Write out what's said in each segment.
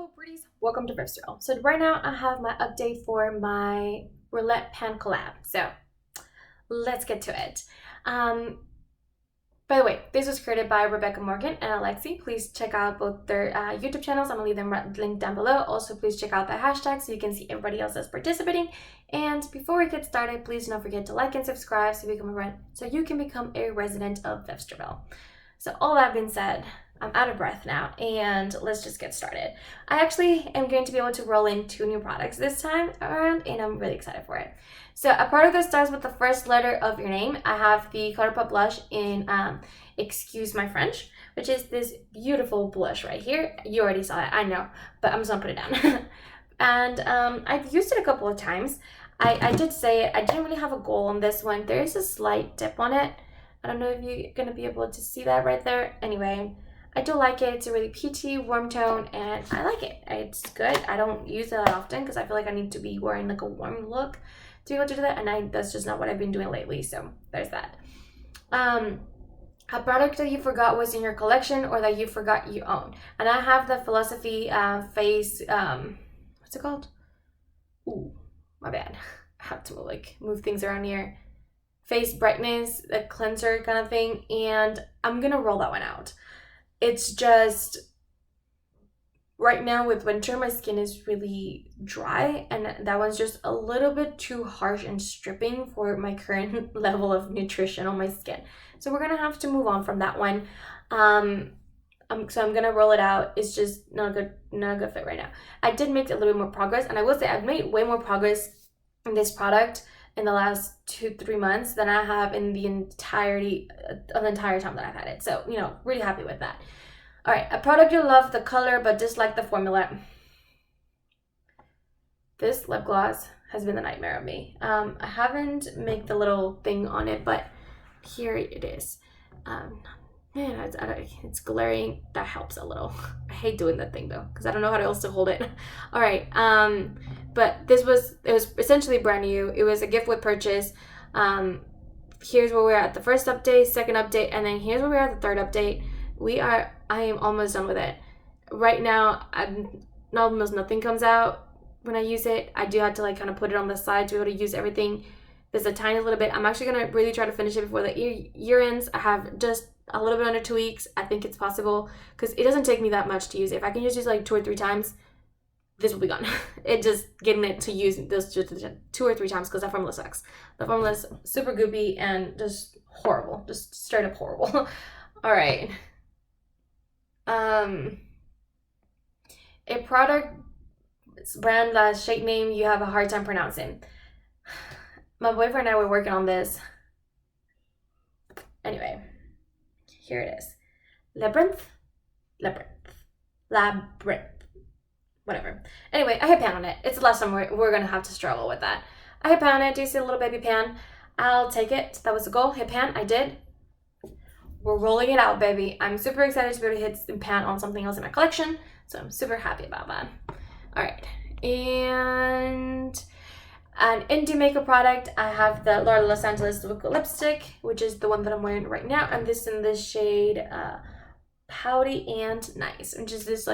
Hello pretties, welcome to Ripstyle. So right now I have my update for my roulette pan collab. So let's get to it. Um, by the way, this was created by Rebecca Morgan and Alexi. Please check out both their YouTube channels. I'm gonna leave them linked down below. Also, please check out the hashtag so you can see everybody else that's participating. And before we get started, please don't forget to like and subscribe so you can become a resident of Vevsterville. So all that being said, I'm out of breath now and let's just get started. I actually am going to be able to roll in 2 new products this time around and I'm really excited for it. So a product that starts with the first letter of your name, I have the ColourPop blush in Excuse My French, which is this beautiful blush right here. You already saw it, I know, but I'm just gonna put it down. And I've used it a couple of times. I did say it, I didn't really have a goal on this one. There is a slight dip on it. I don't know if you're gonna be able to see that right there. Anyway, I do like it. It's a really peachy, warm tone, and I like it. It's good. I don't use it that often because I feel like I need to be wearing like a warm look to be able to do that, and that's just not what I've been doing lately. So there's that. A product that you forgot was in your collection or that you forgot you own, and I have the Philosophy face. What's it called? Ooh, my bad. I have to move things around here. Face brightness, a cleanser kind of thing, and I'm gonna roll that one out. It's just right now with winter my skin is really dry and that one's just a little bit too harsh and stripping for my current level of nutrition on my skin, so we're gonna have to move on from that one. So I'm gonna roll it out. It's just not a good fit right now. I did make a little bit more progress, and I will say I've made way more progress in this product in the last 2-3 months than I have in the entirety of the entire time that I've had it. So, really happy with that. All right, a product you love the color but dislike the formula. This lip gloss has been the nightmare of me. I haven't made the little thing on it, but here it is. Man, it's glaring. That helps a little. I hate doing that thing though, because I don't know how else to hold it. All right, but it was essentially brand new. It was a gift with purchase. Here's where we're at the first update, second update, and then here's where we're at the third update. I am almost done with it. Right now, almost nothing comes out when I use it. I do have to kind of put it on the side to be able to use everything. There's a tiny little bit. I'm actually gonna really try to finish it before the year ends. I have just a little bit under 2 weeks. I think it's possible because it doesn't take me that much to use it. If I can just use 2 or 3 times, this will be gone. It just getting it to use this just 2 or 3 times because that formula sucks. The formula is super goopy and just horrible, just straight up horrible. All right. A product brand shade name you have a hard time pronouncing. My boyfriend and I were working on this. Anyway, here it is. Labyrinth. Whatever. Anyway, I hit pan on it. It's the last time we're gonna have to struggle with that. I hit pan on it. Do you see a little baby pan? I'll take it. That was the goal. Hit pan. I did. We're rolling it out, baby. I'm super excited to be able to hit pan on something else in my collection, so I'm super happy about that. All right, and an indie makeup product. I have the Laura Los Angeles Liquid Lipstick, which is the one that I'm wearing right now, and this in the shade Pouty and Nice, which is this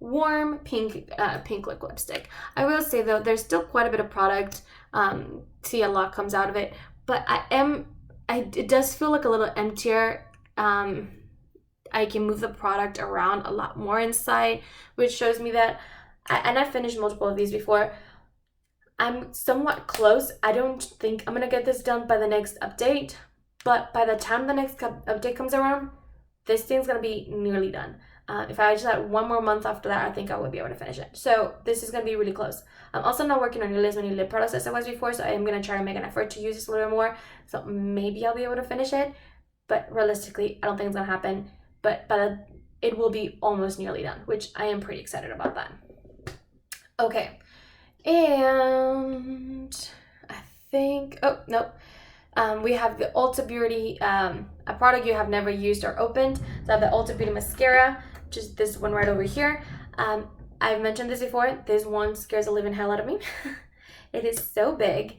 warm pink liquid lipstick. I will say though, there's still quite a bit of product. See, a lot comes out of it, but it does feel like a little emptier. I can move the product around a lot more inside, which shows me that, and I've finished multiple of these before, I'm somewhat close. I don't think I'm gonna get this done by the next update, but by the time the next update comes around, this thing's gonna be nearly done. If I just had 1 more month after that, I think I would be able to finish it. So this is gonna be really close. I'm also not working on as many lip products as I was before, so I am gonna try to make an effort to use this a little bit more. So maybe I'll be able to finish it, but realistically, I don't think it's gonna happen. But it will be almost nearly done, which I am pretty excited about that. Okay, and I think, oh, nope. We have the Ulta Beauty, a product you have never used or opened. So I have the Ulta Beauty Mascara, which is this one right over here. I've mentioned this before. This one scares the living hell out of me. It is so big.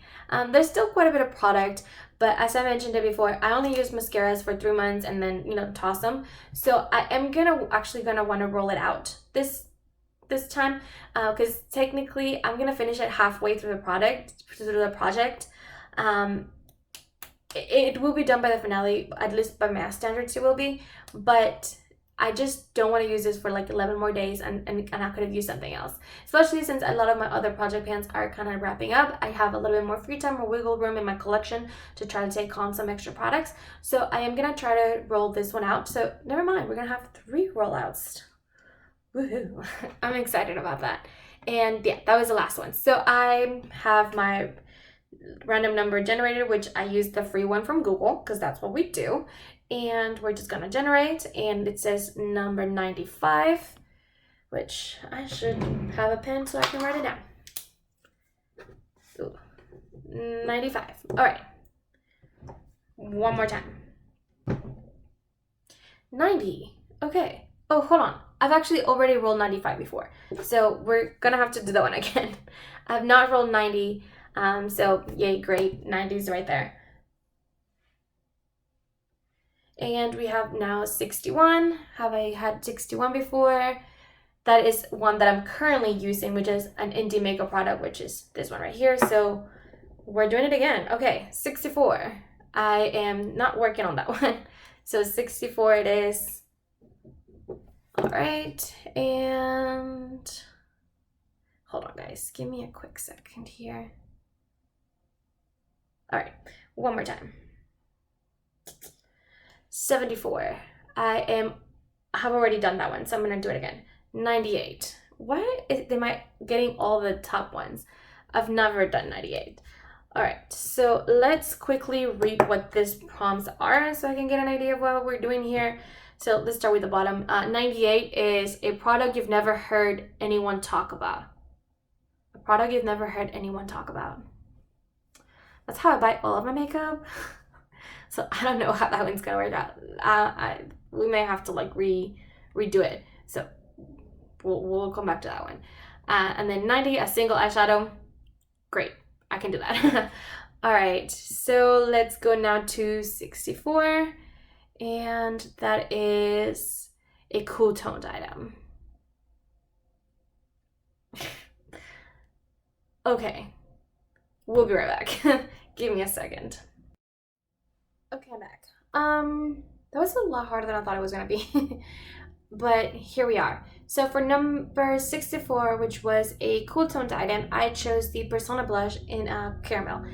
There's still quite a bit of product, but as I mentioned it before, I only use mascaras for 3 months and then, toss them. So I am actually gonna want to roll it out. This this time, because technically I'm gonna finish it halfway through the project. It will be done by the finale, at least by math standards it will be, but I just don't want to use this for like 11 more days and I could have used something else. Especially since a lot of my other project pans are kind of wrapping up. I have a little bit more free time or wiggle room in my collection to try to take on some extra products. So I am going to try to roll this one out. So never mind, we're going to have 3 rollouts. Woohoo. I'm excited about that. And yeah, that was the last one. So I have my random number generator, which I use the free one from Google because that's what we do. And we're just gonna generate, and it says number 95, which I should have a pen so I can write it down. Ooh. 95. All right. One more time. 90. Okay. Oh, hold on. I've actually already rolled 95 before, so we're gonna have to do that one again. I've not rolled 90, so yay, great. 90's right there. And we have now 61. Have I had 61 before? That is one that I'm currently using, which is an indie makeup product, which is this one right here. So we're doing it again. Okay, 64. I am not working on that one. So 64 it is. All right, and hold on, guys. Give me a quick second here. All right, one more time. 74. I have already done that one, so I'm gonna do it again. 98. Why am I getting all the top ones? I've never done 98. All right, so let's quickly read what these prompts are so I can get an idea of what we're doing here. So let's start with the bottom. 98 is a product you've never heard anyone talk about. A product you've never heard anyone talk about. That's how I buy all of my makeup. So I don't know how that one's gonna work out. We may have to like redo it. So we'll come back to that one. And then 90, a single eyeshadow. Great, I can do that. All right, so let's go now to 64, and that is a cool toned item. Okay, we'll be right back. Give me a second. Okay, I'm back. That was a lot harder than I thought it was gonna be. But here we are. So for number 64, which was a cool toned item, I chose the Persona blush in caramel.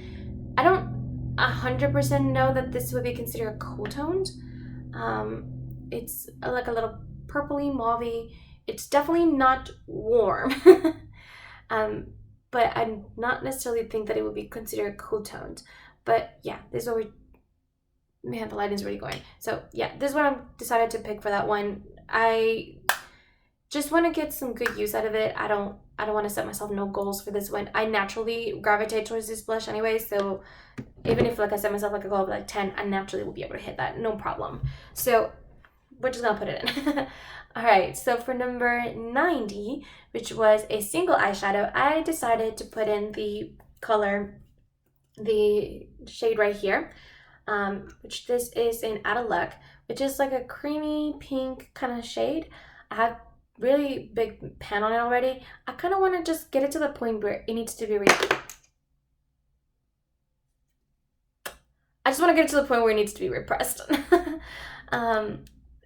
I don't 100% know that this would be considered cool toned. It's like a little purpley mauvey. It's definitely not warm. But I not necessarily think that it would be considered cool toned. But yeah, this is what man, the lighting's really going. So yeah, this is what I decided to pick for that one. I just want to get some good use out of it. I don't want to set myself no goals for this one. I naturally gravitate towards this blush anyway, so even if like I set myself like a goal of like 10, I naturally will be able to hit that, no problem. So we're just gonna put it in. All right, so for number 90, which was a single eyeshadow, I decided to put in the shade right here, which this is in Out of Luck, which is like a creamy pink kind of shade. I have really big pan on it already. I kind of want to just get it to the point where it needs to be repressed.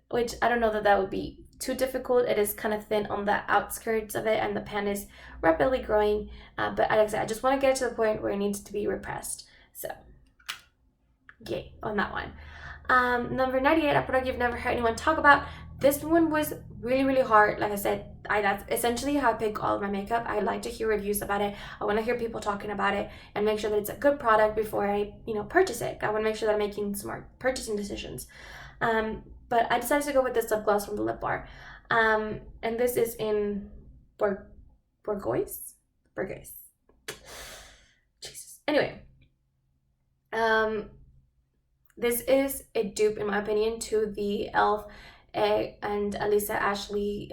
Which I don't know that would be too difficult. It is kind of thin on the outskirts of it, and the pan is rapidly growing. But like I said, I just want to get it to the point where it needs to be repressed. So yay on that one. Number 98, a product you've never heard anyone talk about. This one was really, really hard. Like I said, that's essentially how I pick all of my makeup. I like to hear reviews about it. I want to hear people talking about it and make sure that it's a good product before I, purchase it. I want to make sure that I'm making smart purchasing decisions. But I decided to go with this lip gloss from the Lip Bar. And this is in Bourgois? Jesus. Anyway. This is a dupe, in my opinion, to the e.l.f. and Alisa Ashley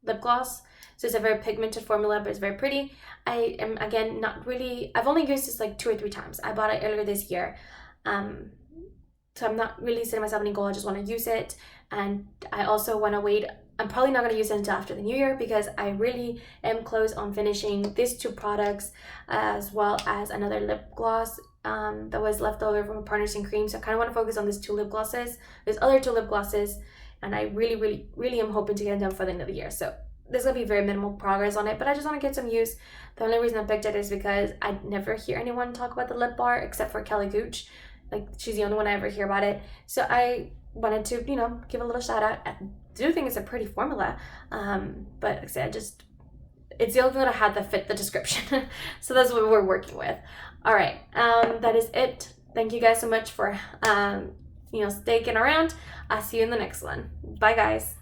lip gloss. So it's a very pigmented formula, but it's very pretty. I am, again, I've only used this like 2 or 3 times. I bought it earlier this year. So I'm not really setting myself any goal. I just want to use it. And I also want to wait I'm probably not going to use it until after the new year because I really am close on finishing these 2 products as well as another lip gloss that was left over from a Partners in Cream. So I kind of want to focus on these 2 lip glosses. There's other 2 lip glosses, and I really am hoping to get it done for the end of the year. So there's going to be very minimal progress on it, but I just want to get some use. The only reason I picked it is because I never hear anyone talk about the lip bar except for Kelly Gooch. Like, she's the only one I ever hear about it. So I wanted to, give a little shout out. I do think it's a pretty formula, but like I said, it's the only one I had that fit the description. So that's what we're working with. All right, that is it. Thank you guys so much for, sticking around. I'll see you in the next one. Bye, guys.